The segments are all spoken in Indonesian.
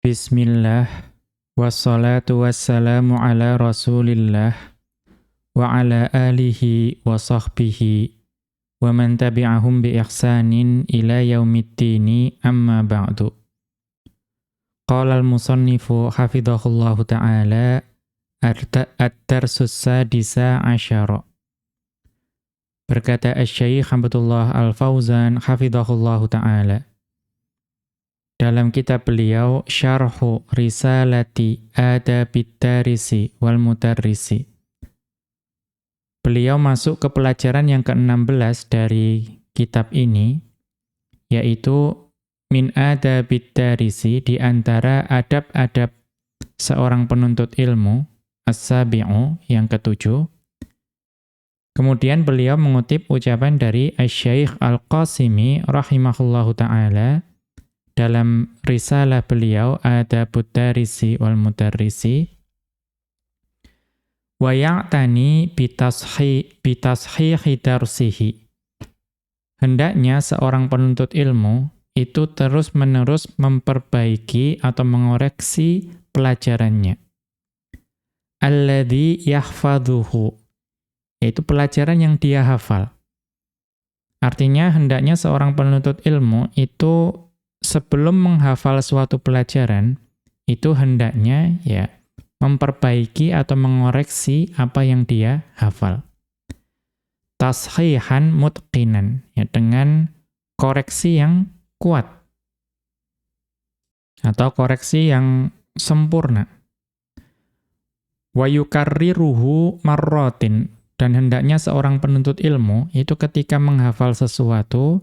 Bismillah, wassalatu wassalamu ala rasulillah, wa ala alihi wa sahbihi, wa man tabi'ahum bi ihsanin ila yaumiddini amma ba'du. Qala al-musannifu hafidhahullahu ta'ala ad-darsus sadisa asyara. Berkata Asy-Syaikh Abdullah Al-Fauzan hafidhahullahu ta'ala dalam kitab beliau Syarhu Risalati Adabid Darisi wal Mudarrisi. Beliau masuk ke pelajaran yang ke-16 dari kitab ini, yaitu min adabid darisi, di antara adab-adab seorang penuntut ilmu, as-sabi'u, yang ke-7. Kemudian beliau mengutip ucapan dari Asy-Syaikh Al-Qasimi rahimahullahu ta'ala dalam risalah beliau Adabud Darisi wal Mudarrisi, wa ya'tani bitashihi darsihi. Hendaknya seorang penuntut ilmu itu terus-menerus memperbaiki atau mengoreksi pelajarannya. Alladzi yahfadhuhu, yaitu pelajaran yang dia hafal. Artinya hendaknya seorang penuntut ilmu itu sebelum menghafal suatu pelajaran, itu hendaknya memperbaiki atau mengoreksi apa yang dia hafal. Tashihan mutqinan, dengan koreksi yang kuat atau koreksi yang sempurna. Wa yukarriruhu marratin, dan hendaknya seorang penuntut ilmu itu ketika menghafal sesuatu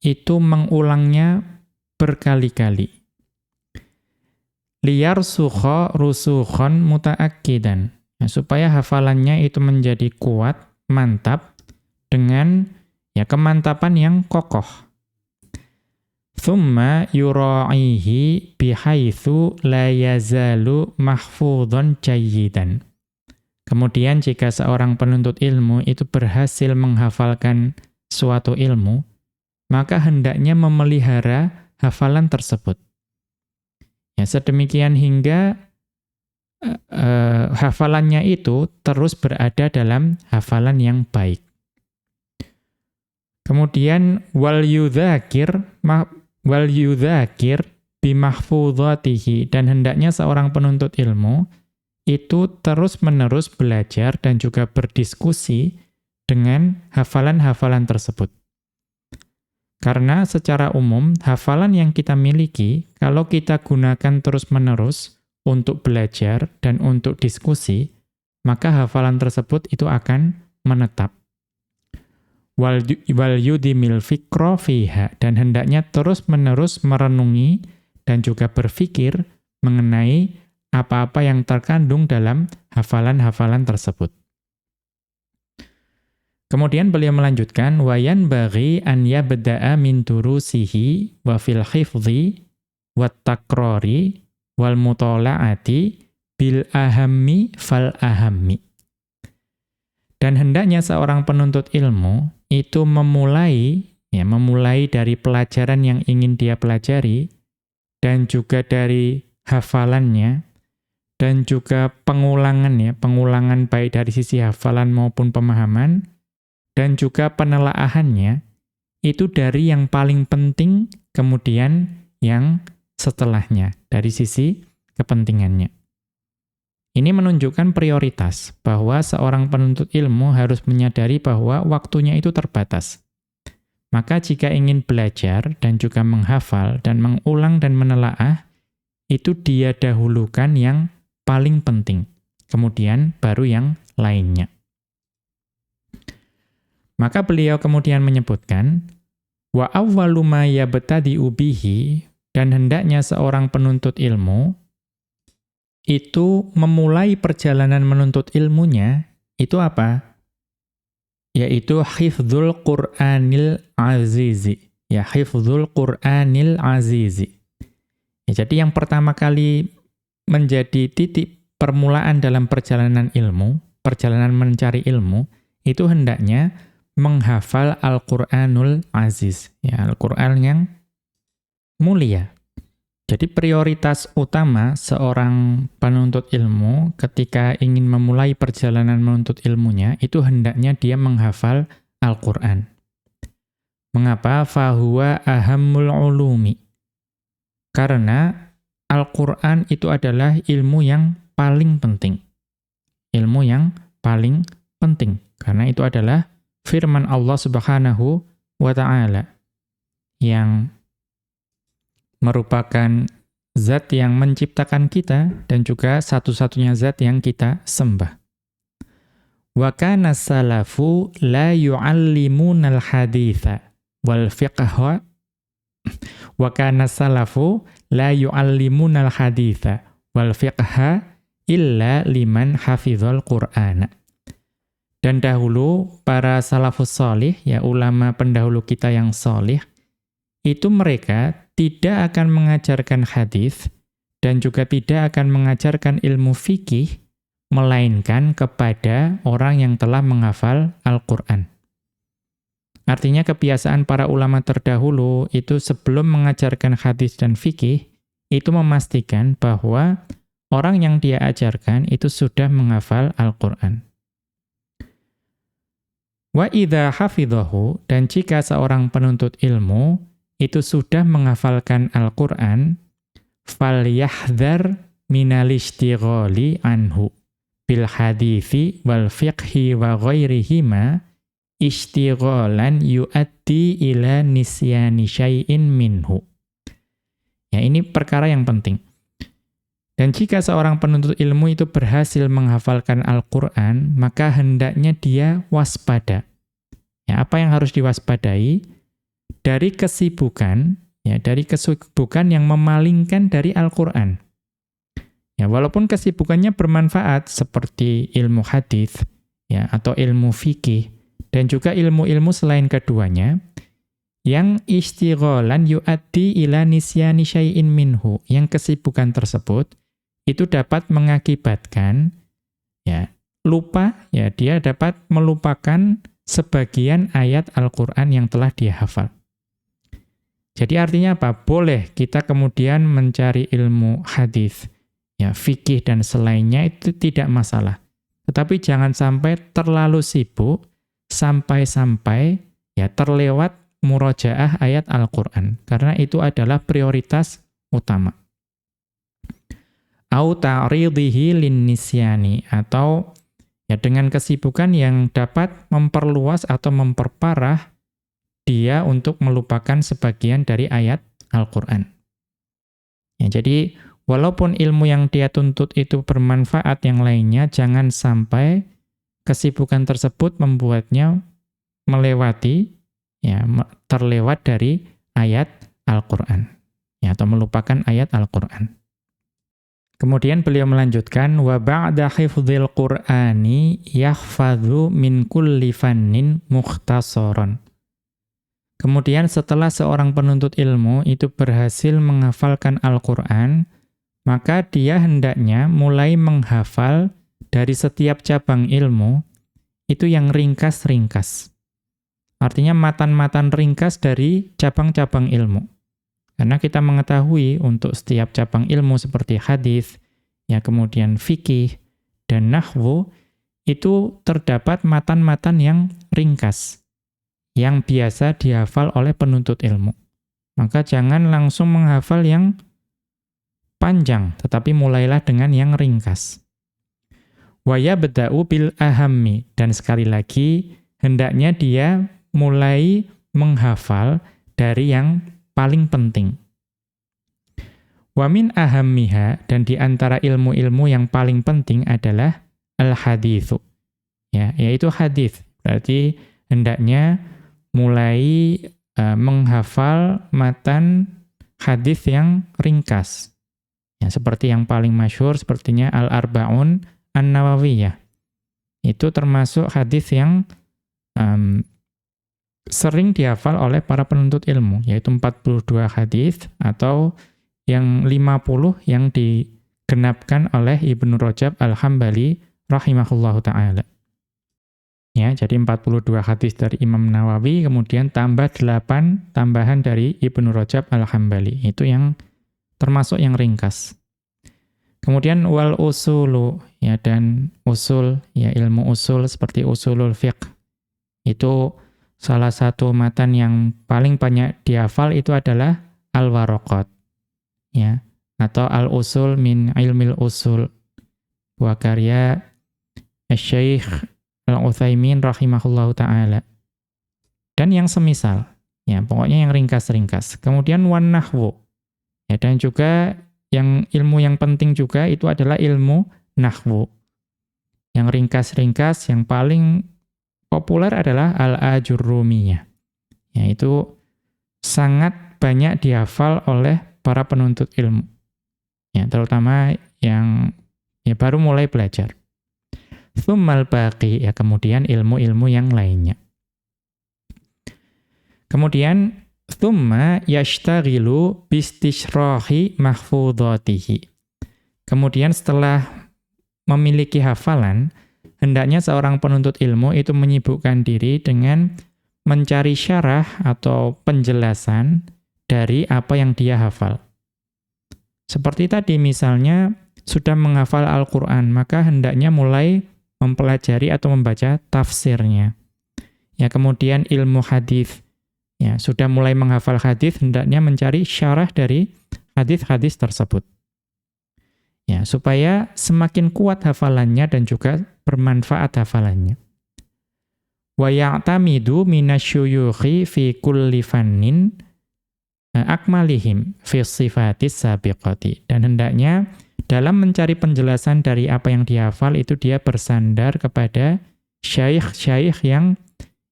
itu mengulangnya berkali-kali. Liyarsukha rusukhon mutaakkidan, supaya hafalannya itu menjadi kuat, mantap, dengan kemantapan yang kokoh. Thumma yura'ihi bihaitsu la yazalu mahfudhon jayyidan. Kemudian jika seorang penuntut ilmu itu berhasil menghafalkan suatu ilmu, maka hendaknya memelihara hafalan tersebut. Sedemikian hingga hafalannya itu terus berada dalam hafalan yang baik. Kemudian wal yudzakir bimahfudhatihi, dan hendaknya seorang penuntut ilmu itu terus-menerus belajar dan juga berdiskusi dengan hafalan-hafalan tersebut. Karena secara umum, hafalan yang kita miliki, kalau kita gunakan terus-menerus untuk belajar dan untuk diskusi, maka hafalan tersebut itu akan menetap. Wal yudimil fikra fiha, dan hendaknya terus-menerus merenungi dan juga berpikir mengenai apa-apa yang terkandung dalam hafalan-hafalan tersebut. Kemudian beliau melanjutkan, wa yanbaghi an yabda'a min durusihi wa fil hifdhi wat takrari wal mutala'ati bil ahammi fal ahammi. Dan hendaknya seorang penuntut ilmu itu memulai dari pelajaran yang ingin dia pelajari, dan juga dari hafalannya, dan juga pengulangan baik dari sisi hafalan maupun pemahaman, dan juga penelaahannya, itu dari yang paling penting, kemudian yang setelahnya, dari sisi kepentingannya. Ini menunjukkan prioritas, bahwa seorang penuntut ilmu harus menyadari bahwa waktunya itu terbatas. Maka jika ingin belajar dan juga menghafal dan mengulang dan menelaah, itu dia dahulukan yang paling penting, kemudian baru yang lainnya. Maka beliau kemudian menyebutkan, wa awwalu ma yabtadi'u bihi, dan hendaknya seorang penuntut ilmu itu memulai perjalanan menuntut ilmunya, itu apa? Yaitu hifdzul Qur'anil azizi. Hifdzul Qur'anil azizi. Jadi yang pertama kali menjadi titik permulaan dalam perjalanan ilmu, perjalanan mencari ilmu, itu hendaknya menghafal Al-Qur'anul Aziz, Al-Qur'an yang mulia. Jadi prioritas utama seorang penuntut ilmu ketika ingin memulai perjalanan menuntut ilmunya, itu hendaknya dia menghafal Al-Quran. Mengapa? Fahuwa ahammul ulumi. Karena Al-Quran itu adalah ilmu yang paling penting. Ilmu yang paling penting. Karena itu adalah firman Allah Subhanahu wa Ta'ala yang merupakan zat yang menciptakan kita dan juga satu-satunya zat yang kita sembah. Wa kana salafu la yu'allimunal haditha wal fiqha wa kana salafu la yu'allimunal haditha wal fiqha illa liman hafizal Qur'ana. Dan dahulu para salafus salih, ya ulama pendahulu kita yang salih, itu mereka tidak akan mengajarkan hadis dan juga tidak akan mengajarkan ilmu fikih melainkan kepada orang yang telah menghafal Al-Qur'an. Artinya kebiasaan para ulama terdahulu itu sebelum mengajarkan hadis dan fikih itu memastikan bahwa orang yang dia ajarkan itu sudah menghafal Al-Qur'an. Wa idza hafidhahu, dan jika seorang penuntut ilmu itu sudah menghafalkan Al-Qur'an, falyahdhar minal ishtighali anhu bil hadithi wal fiqhi wa ghairihima ishtighalan yuaddi ila nisyani syai'in minhu. Ya, ini perkara yang penting. Dan jika seorang penuntut ilmu itu berhasil menghafalkan Al-Qur'an, maka hendaknya dia waspada. Ya, apa yang harus diwaspadai? Dari kesibukan, ya, dari kesibukan yang memalingkan dari Al-Qur'an. Ya, walaupun kesibukannya bermanfaat seperti ilmu hadis, ya, atau ilmu fikih dan juga ilmu-ilmu selain keduanya, yang istighalan yuaddi ila nisyani syai'in minhu, yang kesibukan tersebut itu dapat mengakibatkan ya lupa, ya dia dapat melupakan sebagian ayat Al-Qur'an yang telah dia hafal. Jadi artinya apa? Boleh kita kemudian mencari ilmu hadis, ya fikih dan selainnya, itu tidak masalah. Tetapi jangan sampai terlalu sibuk sampai-sampai ya terlewat murojaah ayat Al-Qur'an, karena itu adalah prioritas utama. Au ta'ridhihi lin-nisyani, atau ya dengan kesibukan yang dapat memperluas atau memperparah dia untuk melupakan sebagian dari ayat Al-Qur'an. Ya, jadi walaupun ilmu yang dia tuntut itu bermanfaat yang lainnya, jangan sampai kesibukan tersebut membuatnya melewati, ya terlewat dari ayat Al-Qur'an, ya, atau melupakan ayat Al-Qur'an. Kemudian beliau melanjutkan, wa ba'da hifdzil Qur'ani yahfadzu min kulli fannin mukhtasaran. Kemudian setelah seorang penuntut ilmu itu berhasil menghafalkan Al-Qur'an, maka dia hendaknya mulai menghafal dari setiap cabang ilmu itu yang ringkas-ringkas. Artinya matan-matan ringkas dari cabang-cabang ilmu. Karena kita mengetahui untuk setiap cabang ilmu seperti hadis, ya kemudian fikih dan nahwu, itu terdapat matan-matan yang ringkas, yang biasa dihafal oleh penuntut ilmu. Maka jangan langsung menghafal yang panjang, tetapi mulailah dengan yang ringkas. Wa yabda'u bil ahammi, dan sekali lagi hendaknya dia mulai menghafal dari yang paling penting. Wa min ahammiha, dan di antara ilmu-ilmu yang paling penting adalah al-haditsu. Ya, yaitu hadis. Berarti hendaknya mulai menghafal matan hadis yang ringkas. Ya, seperti yang paling masyhur sepertinya Al-Arba'un An-Nawawiyah. Itu termasuk hadis yang sering dihafal oleh para penuntut ilmu, yaitu 42 hadis atau yang 50 yang digenapkan oleh Ibnu Rajab Al-Hambali rahimahullahu ta'ala. Ya, jadi 42 hadis dari Imam Nawawi, kemudian tambah 8 tambahan dari Ibnu Rajab Al-Hambali. Itu yang termasuk yang ringkas. Kemudian wal usulu, ya, dan usul, ya, ilmu usul seperti usulul fiqh. Itu salah satu matan yang paling banyak dihafal itu adalah al-waraqat, ya, atau al-usul min ilmil usul. Wa karya Syekh Al-Utsaimin rahimahullahu taala. Dan yang semisal, ya, pokoknya yang ringkas-ringkas. Kemudian wan nahwu. Ya, dan juga yang ilmu yang penting juga itu adalah ilmu nahwu. Yang ringkas-ringkas, yang paling populer adalah al-ajurrumiyah. Yaitu sangat banyak dihafal oleh para penuntut ilmu. Ya, terutama yang ya baru mulai belajar. Tsummal baqi, ya, kemudian ilmu-ilmu yang lainnya. Kemudian tsumma yashtaghilu bistishrahi mahfudhatihi. Kemudian setelah memiliki hafalan, hendaknya seorang penuntut ilmu itu menyibukkan diri dengan mencari syarah atau penjelasan dari apa yang dia hafal. Seperti tadi misalnya sudah menghafal Al-Qur'an, maka hendaknya mulai mempelajari atau membaca tafsirnya. Ya, kemudian ilmu hadis. Ya, sudah mulai menghafal hadis, hendaknya mencari syarah dari hadis-hadis tersebut. Ya, supaya semakin kuat hafalannya dan juga bermanfaat hafalannya. Wa ya'tamidu minasyuyukhi fi kulli fannin akmalihim fi sifatis sabiqati. Dan hendaknya dalam mencari penjelasan dari apa yang dihafal itu dia bersandar kepada syaikh-syaikh yang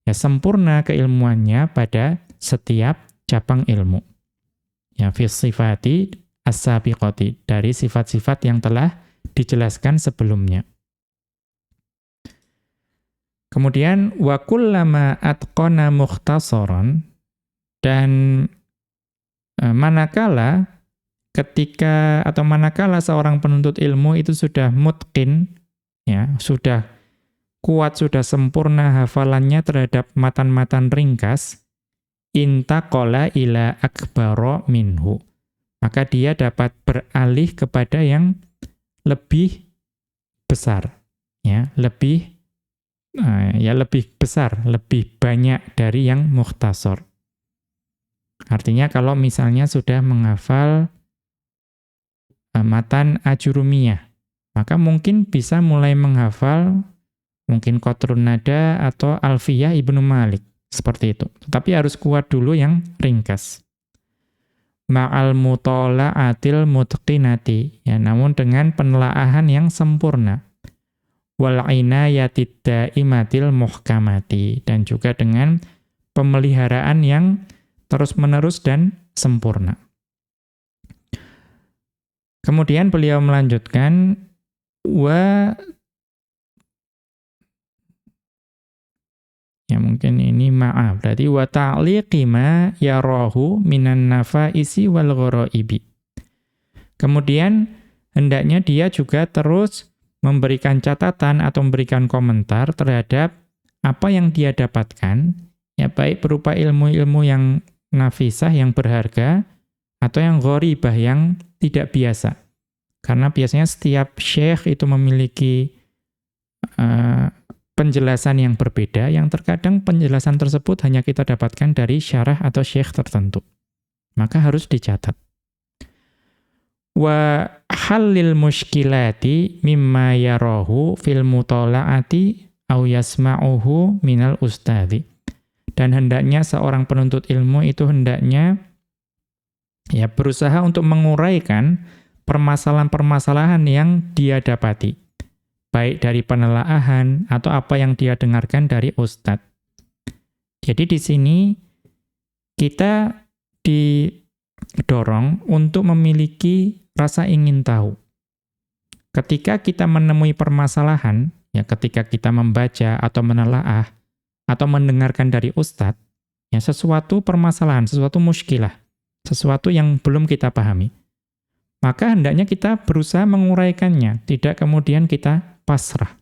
ya sempurna keilmuannya pada setiap cabang ilmu. Ya, fi sifati as-sabiqati, dari sifat-sifat yang telah dijelaskan sebelumnya. Kemudian wa kullama atqana mukhtasaran, dan manakala seorang penuntut ilmu itu sudah mutqin, ya, sudah kuat, sudah sempurna hafalannya terhadap matan-matan ringkas, intaqala ila akbara minhu, maka dia dapat beralih kepada yang lebih besar, ya, lebih besar, lebih banyak dari yang mukhtasar. Artinya kalau misalnya sudah menghafal matan ajurumiyah, maka mungkin bisa mulai menghafal mungkin Qatrun Nada atau Alfiyah Ibnu Malik, seperti itu. Tapi harus kuat dulu yang ringkas. Ma'al mutola'atil mutqinati, ya, namun dengan penelaahan yang sempurna. Wal inayatid daimatil muhkamati, dan juga dengan pemeliharaan yang terus-menerus dan sempurna. Kemudian beliau melanjutkan mungkin ini berarti wa ta'liqi ma yarahu minan nafaisi wal ghoraibi. Kemudian hendaknya dia juga terus memberikan catatan atau memberikan komentar terhadap apa yang dia dapatkan, ya, baik berupa ilmu-ilmu yang nafisah, yang berharga, atau yang gharibah, yang tidak biasa. Karena biasanya setiap syekh itu memiliki penjelasan yang berbeda, yang terkadang penjelasan tersebut hanya kita dapatkan dari syarah atau syekh tertentu. Maka harus dicatat. Wa halil mushkilati mimma yarahu fil mutala'ati au yasma'uhu minal ustadzi. Dan hendaknya seorang penuntut ilmu itu hendaknya ya berusaha untuk menguraikan permasalahan-permasalahan yang dia dapati, baik dari penelaahan atau apa yang dia dengarkan dari ustadz. Jadi di sini kita didorong untuk memiliki rasa ingin tahu. Ketika kita menemui permasalahan, ya, ketika kita membaca atau menelaah atau mendengarkan dari ustadz, ya, sesuatu permasalahan, sesuatu muskilah, sesuatu yang belum kita pahami, maka hendaknya kita berusaha menguraikannya, tidak kemudian kita pasrah.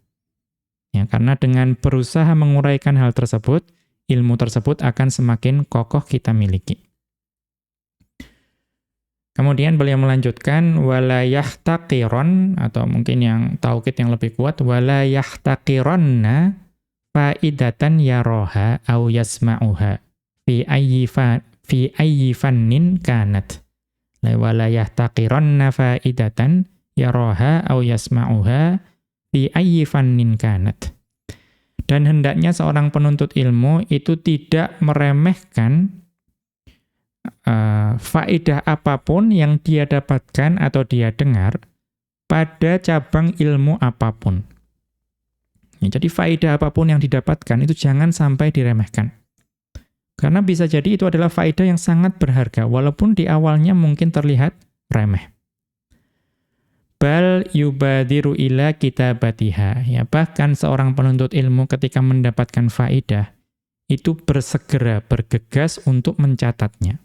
Ya, karena dengan berusaha menguraikan hal tersebut, ilmu tersebut akan semakin kokoh kita miliki. Kemudian beliau melanjutkan wala yahtaqiron, atau mungkin yang taukid yang lebih kuat, wala yahtaqironna faidatan yaroha au yasma'uha fi ayyi fannin kanat. Wala yahtaqironna faidatan yaroha au yasma'uha fi ayyi fannin kanat. Dan hendaknya seorang penuntut ilmu itu tidak meremehkan faedah apapun yang dia dapatkan atau dia dengar pada cabang ilmu apapun. Ya, jadi faedah apapun yang didapatkan itu jangan sampai diremehkan. Karena bisa jadi itu adalah faedah yang sangat berharga, walaupun di awalnya mungkin terlihat remeh. Bal yubadiru ila kitabatiha. Ya, bahkan seorang penuntut ilmu ketika mendapatkan faedah, itu bersegera, bergegas untuk mencatatnya.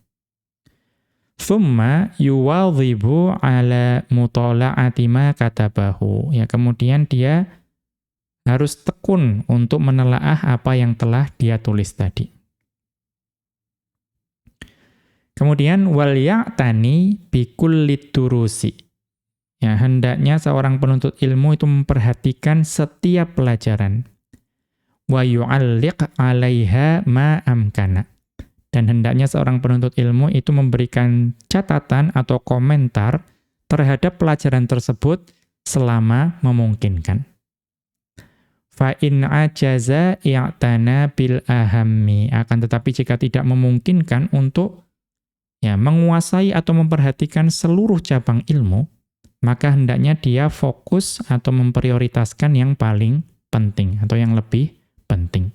Thumma yuwadhibu ala mutala'ati ma katabahu. Ya, kemudian dia harus tekun untuk menelaah apa yang telah dia tulis tadi. Kemudian wal ya'tani bikulli durusi. Ya, hendaknya seorang penuntut ilmu itu memperhatikan setiap pelajaran. Wa yu'alliq 'alaiha ma amkana. Dan hendaknya seorang penuntut ilmu itu memberikan catatan atau komentar terhadap pelajaran tersebut selama memungkinkan. Fa in ajaza i'tana bil ahammi. Akan tetapi jika tidak memungkinkan untuk menguasai atau memperhatikan seluruh cabang ilmu, maka hendaknya dia fokus atau memprioritaskan yang paling penting atau yang lebih penting.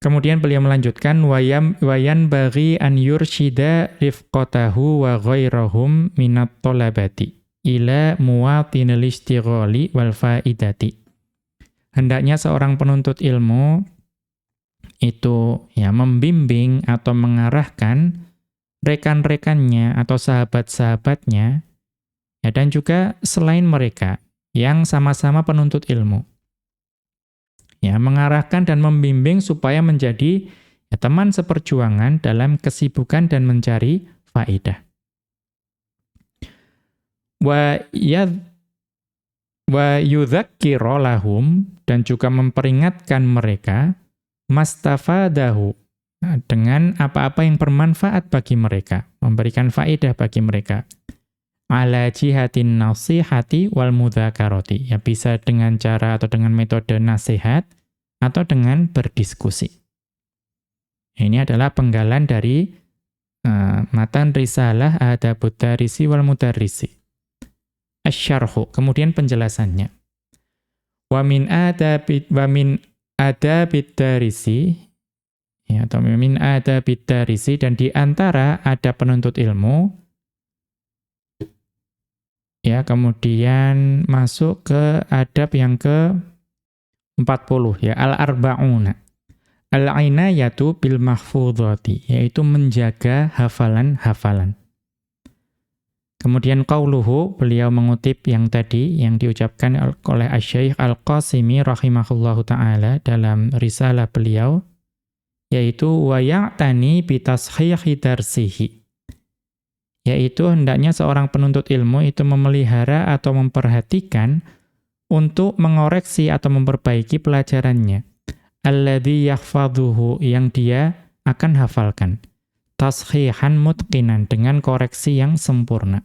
Kemudian beliau melanjutkan wayan bagi an yurshida rifqatahu wa ghairahum minat tolabati ila muwatinil istighali wal faidati. Hendaknya seorang penuntut ilmu itu membimbing atau mengarahkan rekan-rekannya atau sahabat-sahabatnya dan juga selain mereka yang sama-sama penuntut ilmu. Mengarahkan dan membimbing supaya menjadi teman seperjuangan dalam kesibukan dan mencari faedah. Wa yudzakkira lahum, dan juga memperingatkan mereka mastafadahu, dengan apa-apa yang bermanfaat bagi mereka, memberikan faedah bagi mereka. Ala jihatin nasihati wal mudzakarati. Ya, bisa dengan cara atau dengan metode nasihat atau dengan berdiskusi. Ini adalah penggalan dari matan risalah adabud darisi wal mudarrisi. Asy-syarhu, kemudian penjelasannya. Wa min adabid darisi, atau min adabid darisi, dan di antara ada penuntut ilmu. Kemudian masuk ke adab yang ke-40, al-arba'una. Al-'inayatu bil mahfudhati, yaitu menjaga hafalan-hafalan. Kemudian qauluhu, beliau mengutip yang tadi yang diucapkan oleh Asy-Syaikh Al-Qasimi rahimahullahu taala dalam risalah beliau, yaitu wa ya'tani bi tashihi darsihi. Yaitu hendaknya seorang penuntut ilmu itu memelihara atau memperhatikan untuk mengoreksi atau memperbaiki pelajarannya. Alladzi yahfadhuhu, yang dia akan hafalkan. Tashihan mutqinan, dengan koreksi yang sempurna.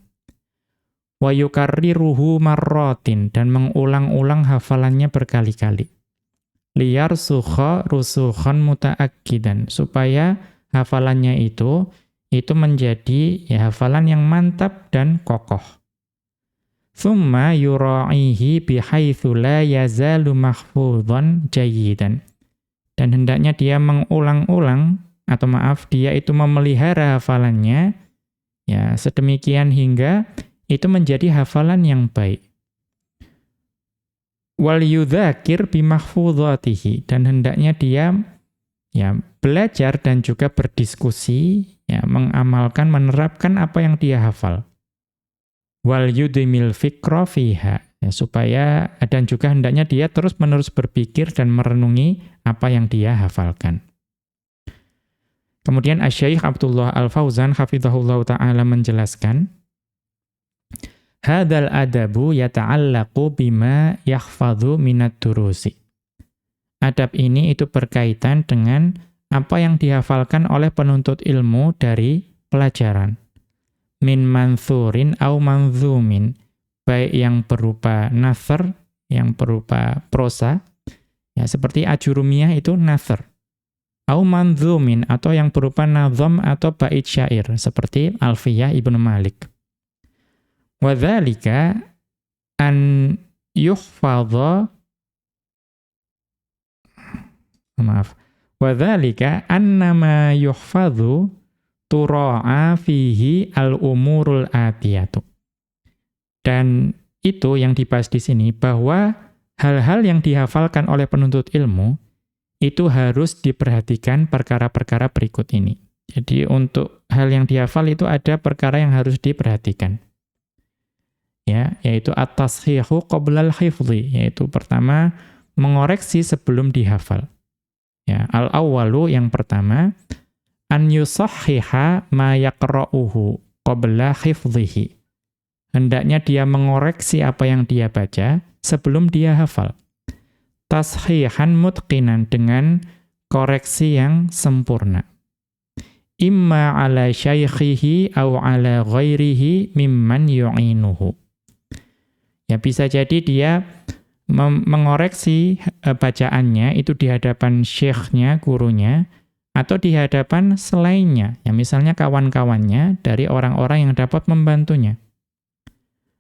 Wa yukarriruhu marratin, dan mengulang-ulang hafalannya berkali-kali. Liyarsukha rusukhan mutaakkidan, supaya hafalannya itu menjadi hafalan yang mantap dan kokoh. Tsumma yura'ihi bihaitsu la yazalu mahfudhan jayyidan. Dan hendaknya dia mengulang-ulang, dia itu memelihara hafalannya sedemikian hingga itu menjadi hafalan yang baik. Wal yudzakir bimahfudhatihi, dan hendaknya dia belajar dan juga berdiskusi, mengamalkan, menerapkan apa yang dia hafal. Wal yudimil fikra fiha, supaya, dan juga hendaknya dia terus-menerus berpikir dan merenungi apa yang dia hafalkan. Kemudian Asy-Syaikh Abdullah Al-Fauzan hafizahullah ta'ala menjelaskan, hadzal adabu yata'allaqu bima yahfadhu minad durusi. Adab ini itu berkaitan dengan apa yang dihafalkan oleh penuntut ilmu dari pelajaran. Min manthurin au manzumin, baik yang berupa nathar, yang berupa prosa, ya seperti Ajurumiyah itu nathar. Au manzumin, atau yang berupa nazam atau bait syair, seperti Alfiyah Ibnu Malik. Wa dzalika an yuhfadha wa dzalika annama yuhfadhu tura'a fihi al-umurul atiyatu. Dan itu yang dibahas di sini, bahwa hal-hal yang dihafalkan oleh penuntut ilmu itu harus diperhatikan perkara-perkara berikut ini. Jadi untuk hal yang dihafal itu ada perkara yang harus diperhatikan. Ya, yaitu at-tashihu qabla al-hifdhi, yaitu pertama mengoreksi sebelum dihafal. Ya, al-awwalu yang pertama, an yusahhiha ma yaqra'uhu qabla hifdhihi. Hendaknya dia mengoreksi apa yang dia baca sebelum dia hafal. Tashihan mutqinan, dengan koreksi yang sempurna. Imma ala syaikhihi au ala ghairihi mimman yu'inuhu. Ya, bisa jadi dia mengoreksi bacaannya itu di hadapan syekhnya, gurunya, atau di hadapan selainnya, ya misalnya kawan-kawannya dari orang-orang yang dapat membantunya.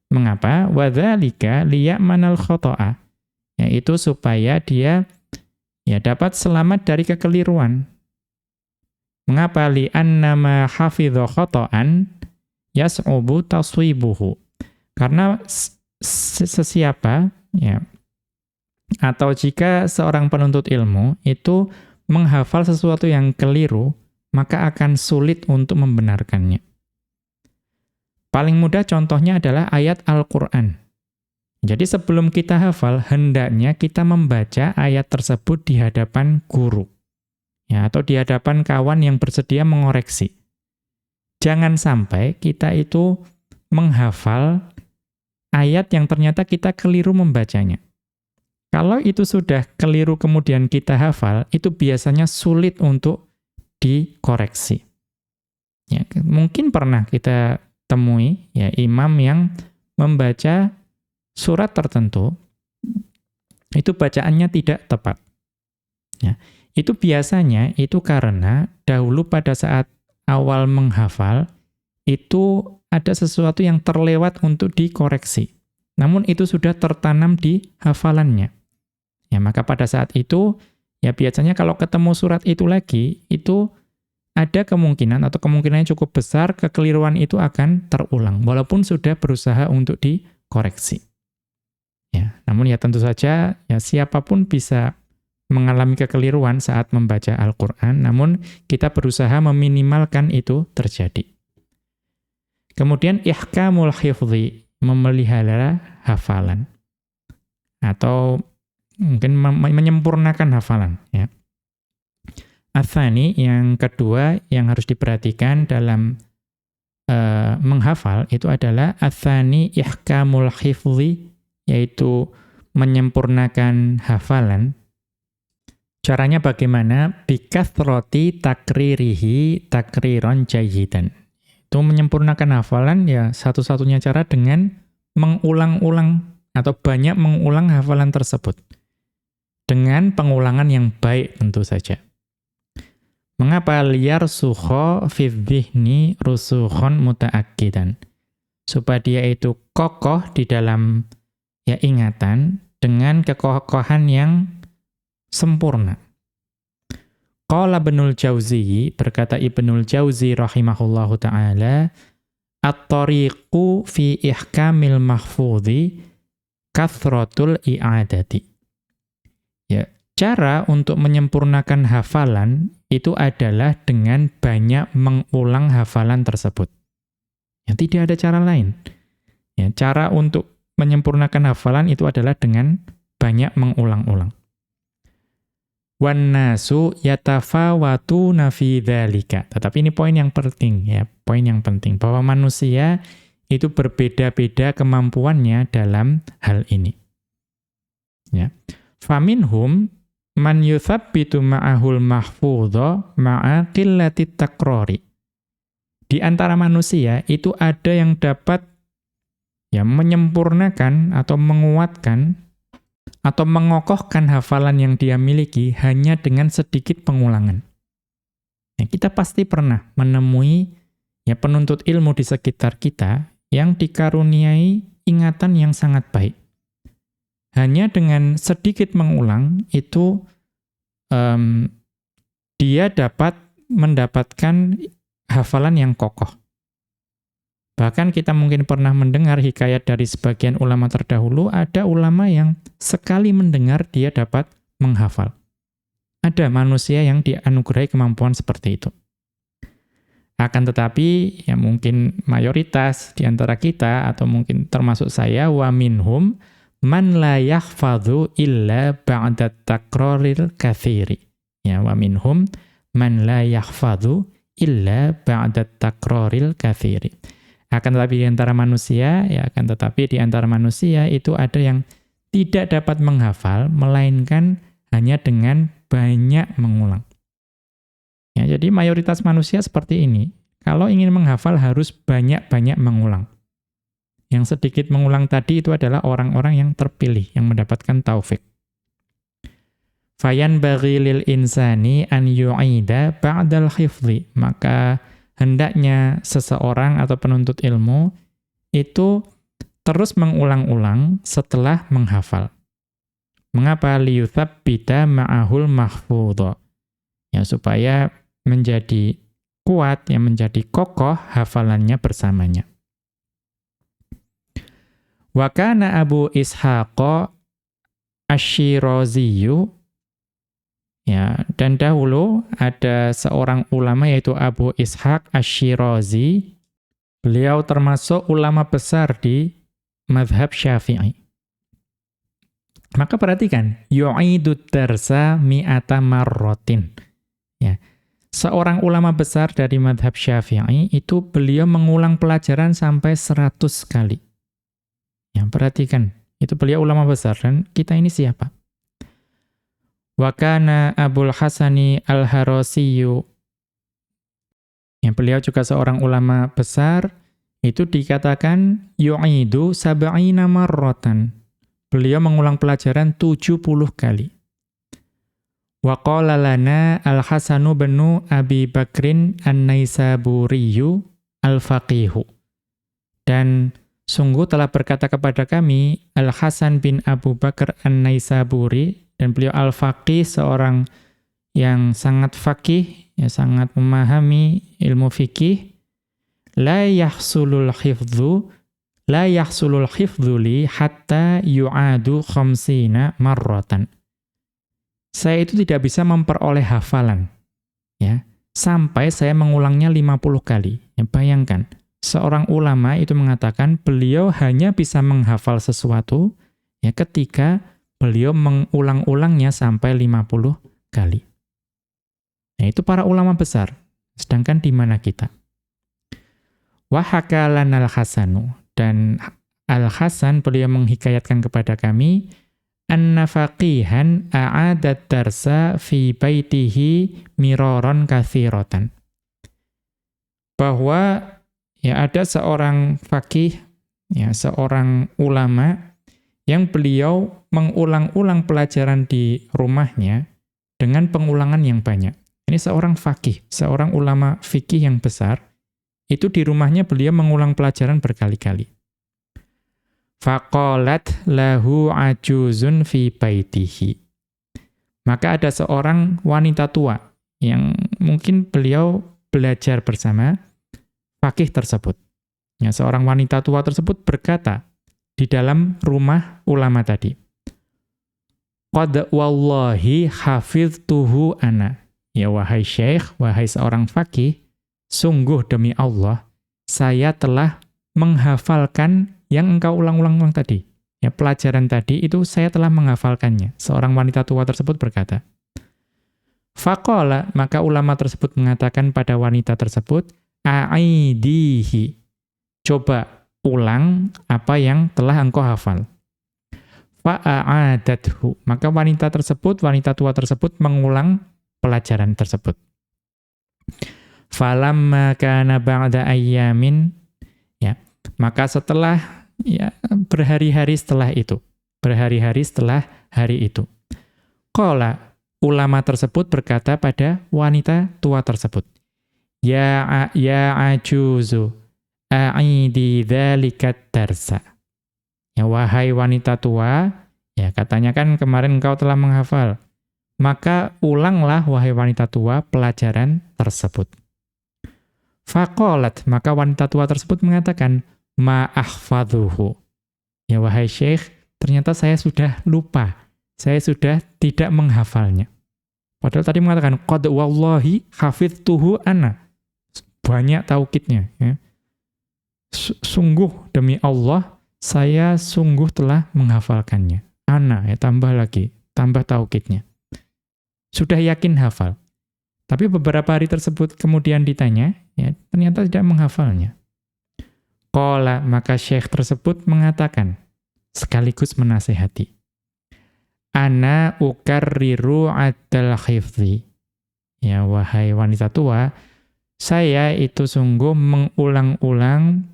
Mengapa? Wa dzalika liya'manal khata'a, yaitu supaya dia ya dapat selamat dari kekeliruan. Mengapa? Li'annama hafidha khata'an yas'ubu taswibuhu. Karena sesiapa ya, atau jika seorang penuntut ilmu itu menghafal sesuatu yang keliru, maka akan sulit untuk membenarkannya. Paling mudah contohnya adalah ayat Al-Qur'an. Jadi sebelum kita hafal, hendaknya kita membaca ayat tersebut di hadapan guru, ya, atau di hadapan kawan yang bersedia mengoreksi. Jangan sampai kita itu menghafal ayat yang ternyata kita keliru membacanya. Kalau itu sudah keliru kemudian kita hafal, itu biasanya sulit untuk dikoreksi. Ya, mungkin pernah kita temui ya imam yang membaca surat tertentu, itu bacaannya tidak tepat. Ya, itu biasanya itu karena dahulu pada saat awal menghafal, itu ada sesuatu yang terlewat untuk dikoreksi. Namun itu sudah tertanam di hafalannya. Ya, maka pada saat itu, ya biasanya kalau ketemu surat itu lagi, itu ada kemungkinan atau kemungkinannya cukup besar kekeliruan itu akan terulang, walaupun sudah berusaha untuk dikoreksi. Ya, namun ya tentu saja, ya siapapun bisa mengalami kekeliruan saat membaca Al-Quran, namun kita berusaha meminimalkan itu terjadi. Kemudian ihkamul hifdhi, memelihara hafalan. Atau mungkin menyempurnakan hafalan, ya. Atsani, yang kedua yang harus diperhatikan dalam menghafal itu adalah atsani ihkamul hifdhi, yaitu menyempurnakan hafalan. Caranya bagaimana? Bikathrati takririhi takriron jayyidan. Itu menyempurnakan hafalan ya satu-satunya cara dengan mengulang-ulang atau banyak mengulang hafalan tersebut. Dengan pengulangan yang baik tentu saja. Mengapa? Liyarsukha fi dzihni rusukhon mutaakkidan. Supaya dia itu kokoh di dalam ya ingatan dengan kekokohan yang sempurna. Qala Ibnul Jauzi, berkata Ibnul Jauzi rahimahullahu ta'ala, at-tariqu fi ihkamil mahfudhi kathratul i'adati. Ya, cara untuk menyempurnakan hafalan itu adalah dengan banyak mengulang hafalan tersebut. Ya, tidak ada cara lain. Ya, cara untuk menyempurnakan hafalan itu adalah dengan banyak mengulang-ulang. Wan nasu yatafawatuna fi dzalika. Tetapi ini poin yang penting ya, poin yang penting bahwa manusia itu berbeda-beda kemampuannya dalam hal ini. Ya. Faminhum man yuthabbitu ma'ahul mahfudha ma'a qillati takrari. Di antara manusia itu ada yang dapat ya menyempurnakan atau menguatkan atau mengokohkan hafalan yang dia miliki hanya dengan sedikit pengulangan. Ya, kita pasti pernah menemui ya penuntut ilmu di sekitar kita yang dikaruniai ingatan yang sangat baik. Hanya dengan sedikit mengulang itu dia dapat mendapatkan hafalan yang kokoh. Bahkan kita mungkin pernah mendengar hikayat dari sebagian ulama terdahulu, ada ulama yang sekali mendengar dia dapat menghafal. Ada manusia yang dianugerahi kemampuan seperti itu. Akan tetapi, ya mungkin mayoritas di antara kita, atau mungkin termasuk saya, wa minhum man la yahfadhu illa ba'da takraril katsiri. Ya, wa minhum man la yahfadhu illa ba'da takraril katsiri. Akan tetapi di antara manusia, ya akan tetapi di antara manusia itu ada yang tidak dapat menghafal, melainkan hanya dengan banyak mengulang. Ya, jadi mayoritas manusia seperti ini. Kalau ingin menghafal harus banyak-banyak mengulang. Yang sedikit mengulang tadi itu adalah orang-orang yang terpilih, yang mendapatkan taufik. Fayan baghi lil insani an yu'ida ba'dal khifli. Maka hendaknya seseorang atau penuntut ilmu itu terus mengulang-ulang setelah menghafal. Mengapa? Liyuthabbita ma'ahul mahfudha. Ya, supaya menjadi kuat, yang menjadi kokoh hafalannya bersamanya. Wa kana Abu Ishaq Asy-Syiraziyu. Ya, dan dahulu ada seorang ulama yaitu Abu Ishaq Asy-Syirazi. Beliau termasuk ulama besar di mazhab Syafi'i. Maka perhatikan, yu'idud darsa mi'ata marratin. Ya. Seorang ulama besar dari mazhab Syafi'i itu beliau mengulang pelajaran sampai 100 kali. Ya, perhatikan, itu beliau ulama besar dan kita ini siapa? Wa kana Abul Hasani Al-Harasiyu. Yang beliau juga seorang ulama besar, itu dikatakan yu'idu sab'ina marratan. Beliau mengulang pelajaran 70 kali. Wa qala lana Al-Hasanu benu Abi Bakrin An-Naisaburiyu Al-Faqihu. Dan sungguh telah berkata kepada kami Al-Hasan bin Abu Bakar An-Naisaburi, dan beliau al-faqih, seorang yang sangat faqih, ya sangat memahami ilmu fikih. La yahsulul hifdhu li hatta yu'adu khamsina marratan. Saya itu tidak bisa memperoleh hafalan, ya, sampai saya mengulangnya 50 kali. Ya, bayangkan, seorang ulama itu mengatakan beliau hanya bisa menghafal sesuatu ya ketika beliau mengulang-ulangnya sampai 50 kali. Nah, itu para ulama besar. Sedangkan di mana kita? Wa hakalan al-Hasanu. Dan Al-Hasan beliau menghikayatkan kepada kami, anna faqihan a'adat darsa fi baitihi miraran katsiratan. Bahwa ya ada seorang faqih, ya seorang ulama yang beliau mengulang-ulang pelajaran di rumahnya dengan pengulangan yang banyak. Ini seorang faqih, seorang ulama fikih yang besar, itu di rumahnya beliau mengulang pelajaran berkali-kali. Faqalat lahu ajuzun fi baitihi. Maka ada seorang wanita tua yang mungkin beliau belajar bersama faqih tersebut. Ya, seorang wanita tua tersebut berkata di dalam rumah ulama tadi, qad wallahi hafiztuhu ana. Ya wahai syekh, wahai seorang faqih, sungguh demi Allah, saya telah menghafalkan yang engkau ulang-ulang tadi. Ya, pelajaran tadi itu saya telah menghafalkannya. Seorang wanita tua tersebut berkata. Faqala, maka ulama tersebut mengatakan pada wanita tersebut, a'aidihi. Coba ulang apa yang telah engkau hafal. Fa'a'adathu. Maka wanita tua tersebut mengulang pelajaran tersebut. Falamma kana ba'da ayyamin, ya, maka setelah berhari-hari setelah hari itu. Qala, ulama tersebut berkata pada wanita tua tersebut, Ya ajuzu, a'idi dzalikat darsa. Ya, wahai wanita tua, ya katanya kan kemarin engkau telah menghafal, maka ulanglah wahai wanita tua pelajaran tersebut. Faqalat, maka wanita tua tersebut mengatakan, ma ahfadhuhu. Ya wahai syekh, ternyata saya sudah lupa. Saya sudah tidak menghafalnya. Padahal tadi mengatakan, qad wallahi hafidtuhu ana. Banyak taukidnya. Ya. Sungguh demi Allah, saya sungguh telah menghafalkannya. Ana, ya tambah lagi, tambah taukidnya. Sudah yakin hafal. Tapi beberapa hari tersebut kemudian ditanya, ya ternyata tidak menghafalnya. Qala, maka syekh tersebut mengatakan, sekaligus menasihati. Ana ukarriru adal khifzi. Ya wahai wanita tua, saya itu sungguh mengulang-ulang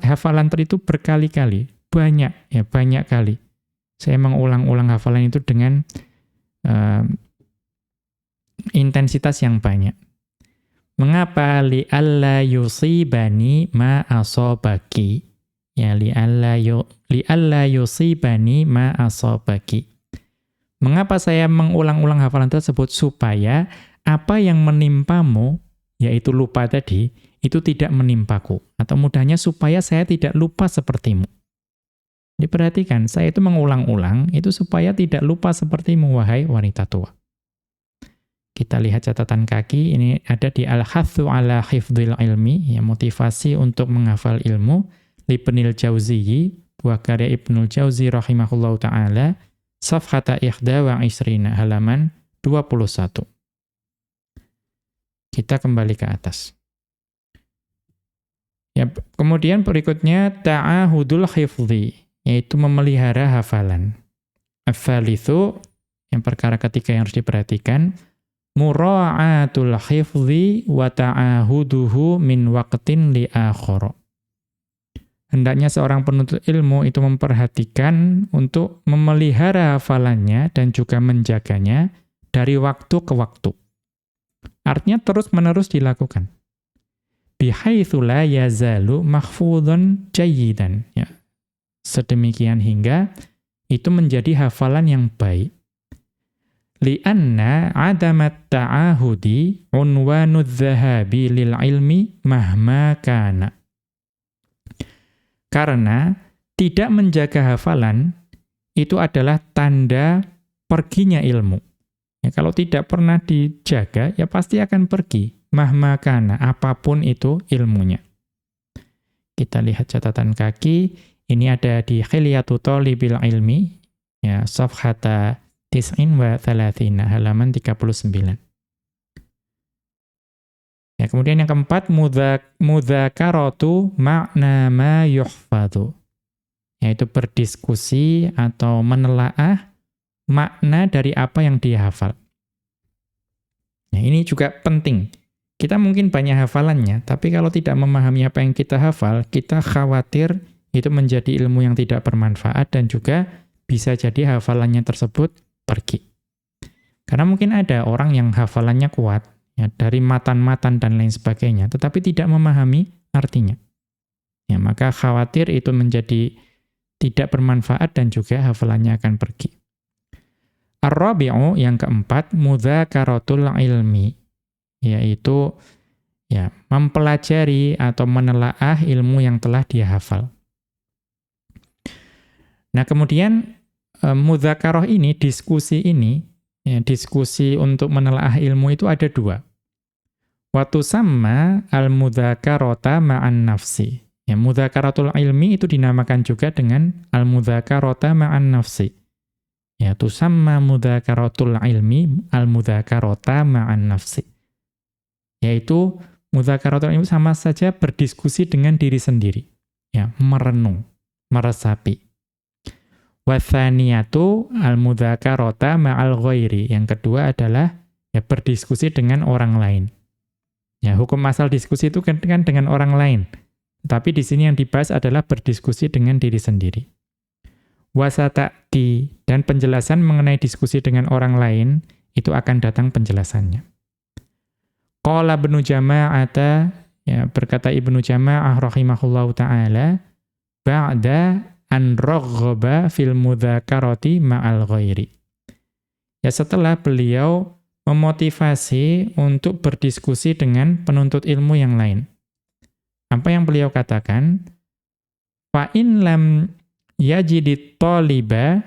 hafalan itu berkali-kali, banyak kali. Saya mengulang-ulang hafalan itu dengan intensitas yang banyak. Mengapa? Li'alla yusibani ma asobaki. Ya, li'alla yusibani ma asobaki. Mengapa saya mengulang-ulang hafalan tersebut? Supaya apa yang menimpamu, yaitu lupa tadi, itu tidak menimpaku. Atau mudahnya supaya saya tidak lupa sepertimu. Diperhatikan, saya itu mengulang-ulang, itu supaya tidak lupa sepertimu, wahai wanita tua. Kita lihat catatan kaki, ini ada di Al-Hathu ala Hifdzil Ilmi, ya, motivasi untuk menghafal ilmu, Ibnul Jauzi, buah karya Ibnul Jauzi rahimahullahu ta'ala, Safhata Ikhda wa Isrina, halaman 21. Kita kembali ke atas. Ya, kemudian berikutnya, ta'ahudul hifdhi, yaitu memelihara hafalan. Al-thalithu, yang perkara ketiga yang harus diperhatikan, mura'atul hifdhi wa ta'ahuduhu min waqtin li akhara. Hendaknya seorang penuntut ilmu itu memperhatikan untuk memelihara hafalannya dan juga menjaganya dari waktu ke waktu. Artinya terus-menerus dilakukan. Bihaitsu la yazalu mahfudhan jayyidan. Ya. Sedemikian hingga itu menjadi hafalan yang baik. Li'anna adamat ta'ahudi unwanud dhahabi lil ilmi mahma kana. Karena tidak menjaga hafalan itu adalah tanda perginya ilmu. Ya, kalau tidak pernah dijaga, ya pasti akan pergi. Mahma kana, apapun itu ilmunya. Kita lihat catatan kaki, ini ada di Khilyatu Thalibil Ilmi, ya, Safhata 39, halaman 39. Ya, kemudian yang keempat, mudzakaratu makna ma yuhfadhu. Yaitu berdiskusi atau menelaah makna dari apa yang dihafal. Nah, ini juga penting. Kita mungkin banyak hafalannya, tapi kalau tidak memahami apa yang kita hafal, kita khawatir itu menjadi ilmu yang tidak bermanfaat dan juga bisa jadi hafalannya tersebut pergi. Karena mungkin ada orang yang hafalannya kuat, ya, dari matan-matan dan lain sebagainya, tetapi tidak memahami artinya. Ya, maka khawatir itu menjadi tidak bermanfaat dan juga hafalannya akan pergi. Ar-rabi'u, yang keempat, mudzakaratul ilmi, yaitu ya, mempelajari atau menelaah ilmu yang telah dia hafal. Nah, kemudian mudzakarah ini, diskusi ini, ya, diskusi untuk menelaah ilmu itu ada dua. Wa tusamma al-mudzakarata ma'an nafsi. Ya, mudzakaratul ilmi itu dinamakan juga dengan al-mudzakarata ma'an nafsi. Ya, tusamma mudzakaratul ilmi al-mudzakarata ma'an nafsi. Yaitu mudzakaratul ilmi sama saja berdiskusi dengan diri sendiri. Ya, merenung, meresapi. Watsaniyatu al-mudzakarata ma'al ghairi. Yang kedua adalah ya berdiskusi dengan orang lain. Ya, hukum asal diskusi itu kan dengan orang lain. Tapi di sini yang dibahas adalah berdiskusi dengan diri sendiri. Wasata'ti, dan penjelasan mengenai diskusi dengan orang lain, itu akan datang penjelasannya. Qala Ibnu Jama'ata, ya, berkata Ibnu Jama'ah rahimahullahu ta'ala, ba'da an raghaba fil mudzakarati ma'al ghairi. Ya, setelah beliau memotivasi untuk berdiskusi dengan penuntut ilmu yang lain. Apa yang beliau katakan? Fa in lam yajidit taliba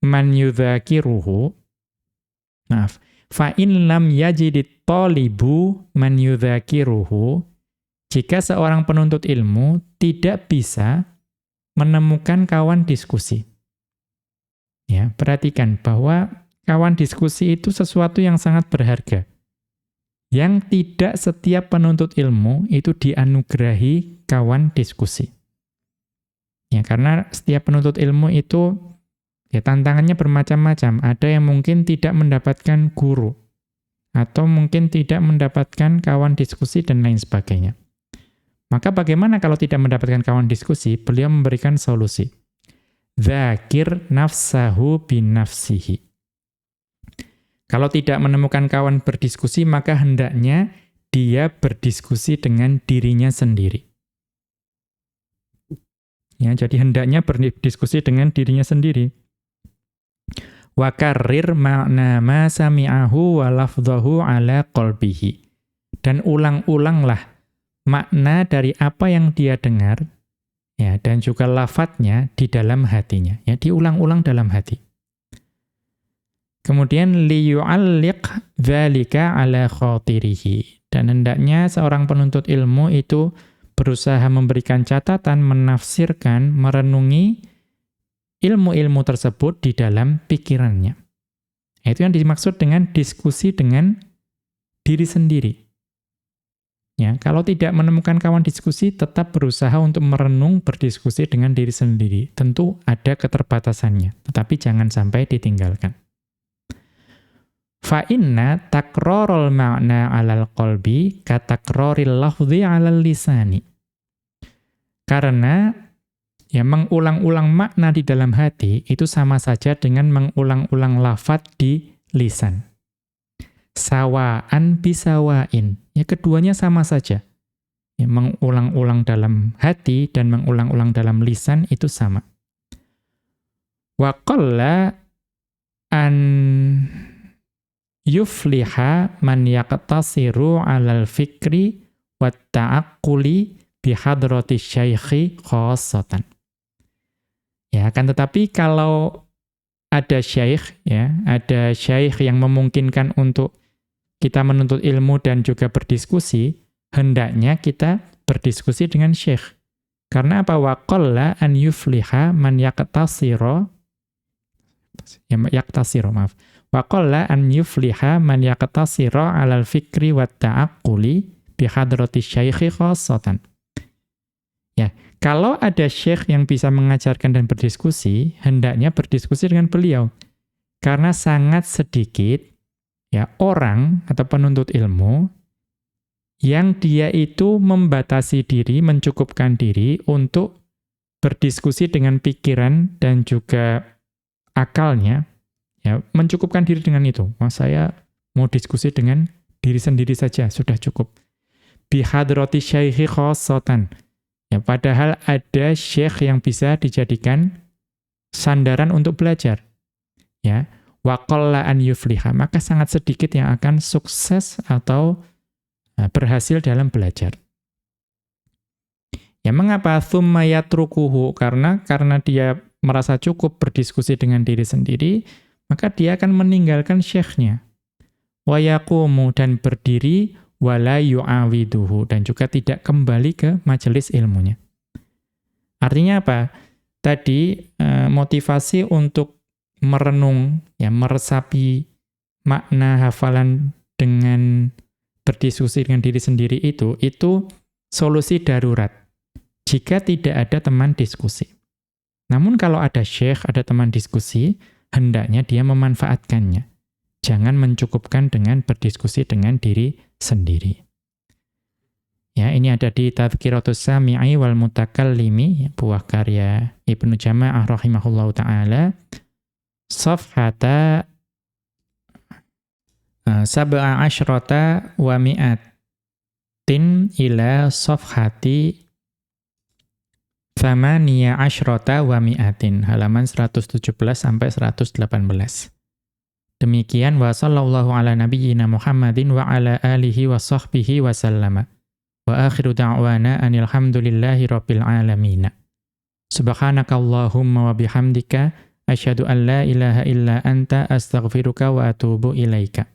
man yudzakiruhu. Maaf. Fa in lam yajidit talibu man yudzakiruhu. Jika seorang penuntut ilmu tidak bisa menemukan kawan diskusi. Ya, perhatikan bahwa kawan diskusi itu sesuatu yang sangat berharga. Yang tidak setiap penuntut ilmu itu dianugerahi kawan diskusi. Ya, karena setiap penuntut ilmu itu ya tantangannya bermacam-macam. Ada yang mungkin tidak mendapatkan guru atau mungkin tidak mendapatkan kawan diskusi dan lain sebagainya. Maka bagaimana kalau tidak mendapatkan kawan diskusi? Beliau memberikan solusi. Dzakir nafsahu binafsihi. Kalau tidak menemukan kawan berdiskusi, maka hendaknya dia berdiskusi dengan dirinya sendiri. Ya, jadi hendaknya berdiskusi dengan dirinya sendiri. Wa karrir ma'na ma sami'ahu wa lafdhahu ala qalbihi. Dan ulang-ulanglah makna dari apa yang dia dengar, ya, dan juga lafadznya di dalam hatinya. Ya, diulang-ulang dalam hati. Kemudian liyu'alliq dzalika ala khatirihi. Dan hendaknya seorang penuntut ilmu itu berusaha memberikan catatan, menafsirkan, merenungi ilmu-ilmu tersebut di dalam pikirannya. Itu yang dimaksud dengan diskusi dengan diri sendiri. Ya, kalau tidak menemukan kawan diskusi, tetap berusaha untuk merenung, berdiskusi dengan diri sendiri. Tentu ada keterbatasannya, tetapi jangan sampai ditinggalkan. Fa inna takrorul ma'na 'alal qalbi katakroril lafdhi 'alal lisani. Karena ya mengulang-ulang makna di dalam hati itu sama saja dengan mengulang-ulang lafadz di lisan. Sawa'an bisawain. Ya keduanya sama saja. Ya, mengulang-ulang dalam hati dan mengulang-ulang dalam lisan itu sama. Wa qalla an yufliha man yaqtasiru 'alal fikri wat ta'aqquli bi hadrati syaikhi khassatan. Ya, akan tetapi kalau ada syaikh, ya, ada syaikh yang memungkinkan untuk kita menuntut ilmu dan juga berdiskusi, hendaknya kita berdiskusi dengan syekh. Karena apa? Wa qalla an yufliha man yaqtasiru, ya, maaf. Wa qalla an yufliha man yaqtasira 'alal fikri wat ta'aqquli bi hadrati syaikhi khassatan. Ya, kalau ada syekh yang bisa mengajarkan dan berdiskusi, hendaknya berdiskusi dengan beliau. Karena sangat sedikit ya orang atau penuntut ilmu yang dia itu membatasi diri, mencukupkan diri untuk berdiskusi dengan pikiran dan juga akalnya. Ya, mencukupkan diri dengan itu. Saya mau diskusi dengan diri sendiri saja, sudah cukup. Bihadrati syaikhi khassatan. Ya, padahal ada syekh yang bisa dijadikan sandaran untuk belajar. Ya, wa qalla an yufliha, maka sangat sedikit yang akan sukses atau berhasil dalam belajar. Ya, mengapa tsumma yatrukuhu? Karena dia merasa cukup berdiskusi dengan diri sendiri, maka dia akan meninggalkan syekhnya. Wa yaqumu, dan berdiri, wala yu'awiduhu, dan juga tidak kembali ke majelis ilmunya. Artinya apa? Tadi motivasi untuk merenung, ya, meresapi makna hafalan dengan berdiskusi dengan diri sendiri itu solusi darurat jika tidak ada teman diskusi. Namun kalau ada syekh, ada teman diskusi, hendaknya dia memanfaatkannya. Jangan mencukupkan dengan berdiskusi dengan diri sendiri. Ya, ini ada di Tadhkiratus Sami'i wal Mutakallimi, buah karya Ibnu Jama'ah rahimahullahu ta'ala, safhata sab'a asyrata wa mi'atin ila safhati thamaniya asyrata wa mi'atin, halaman 117 sampai 118. Demikian, wa sallallahu ala nabiyyina Muhammadin wa ala alihi wa sahbihi wa sallama. Wa akhiru da'wana anil hamdulillahi rabbil alamin. Subhanakallahumma wa bihamdika asyhadu an la ilaha illa anta astaghfiruka wa atubu ilaika.